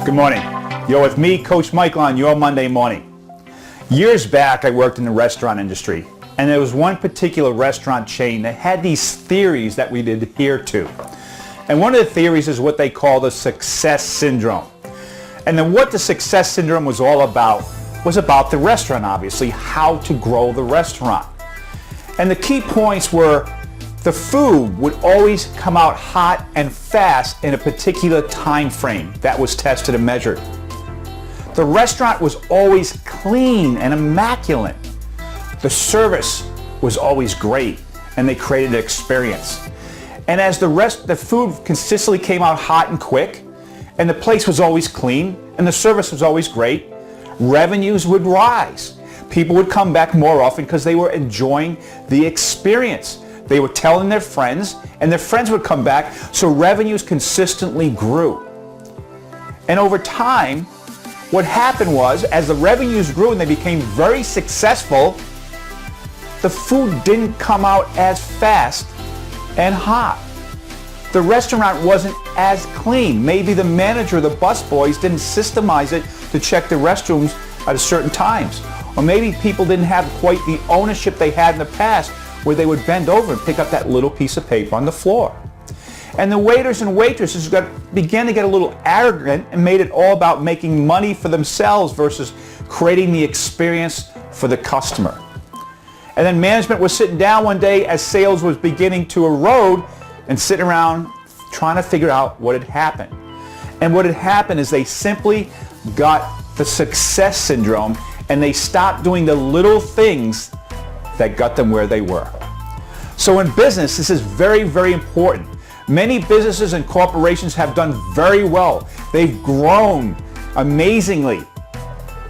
Good morning. You're with me, Coach Michael, on your Monday morning. Years back, I worked in the restaurant industry, and there was one particular restaurant chain that had these theories that we'd adhere to. And one of the theories is what they call the success syndrome. And then what the success syndrome was all about was about the restaurant, obviously, how to grow the restaurant. And the key points were the food would always come out hot and fast in a particular time frame that was tested and measured. The restaurant was always clean and immaculate. The service was always great, and they created an experience. And as the food consistently came out hot and quick, and the place was always clean, and the service was always great, revenues would rise. People would come back more often because they were enjoying the experience. They were telling their friends, and their friends would come back, so revenues consistently grew. And over time, what happened was, as the revenues grew and they became very successful, the food didn't come out as fast and hot. The restaurant wasn't as clean. Maybe the manager or the busboys didn't systemize it to check the restrooms at certain times. Or maybe people didn't have quite the ownership they had in the past, where they would bend over and pick up that little piece of paper on the floor. And the waiters and waitresses began to get a little arrogant and made it all about making money for themselves versus creating the experience for the customer. And then management was sitting down one day as sales was beginning to erode and sitting around trying to figure out what had happened. And what had happened is they simply got the success syndrome, and they stopped doing the little things that got them where they were. So in business, this is very, very important. Many businesses and corporations have done very well. They've grown amazingly.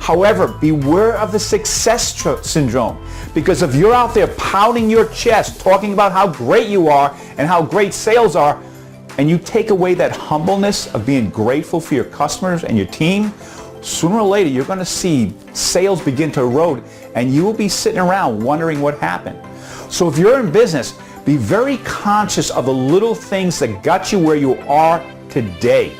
However, beware of the success syndrome, because if you're out there pounding your chest, talking about how great you are and how great sales are, and you take away that humbleness of being grateful for your customers and your team, sooner or later you're going to see sales begin to erode, and you will be sitting around wondering what happened. So if you're in business, be very conscious of the little things that got you where you are today.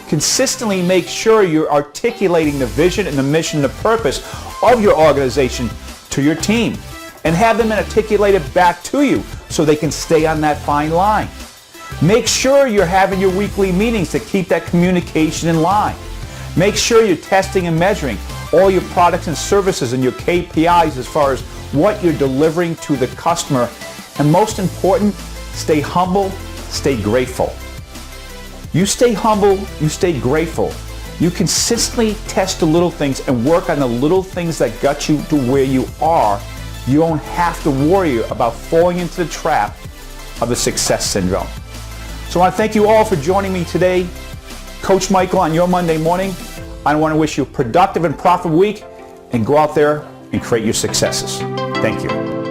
Consistently make sure you're articulating the vision and the mission and the purpose of your organization to your team, and have them articulate it back to you so they can stay on that fine line. Make sure you're having your weekly meetings to keep that communication in line. Make sure you're testing and measuring all your products and services and your KPIs as far as what you're delivering to the customer. And most important, stay humble, stay grateful. You stay humble, you stay grateful. You consistently test the little things and work on the little things that got you to where you are. You don't have to worry about falling into the trap of the success syndrome. So I want to thank you all for joining me today. Coach Michael on your Monday morning. I want to wish you a productive and profitable week, and go out there and create your successes. Thank you.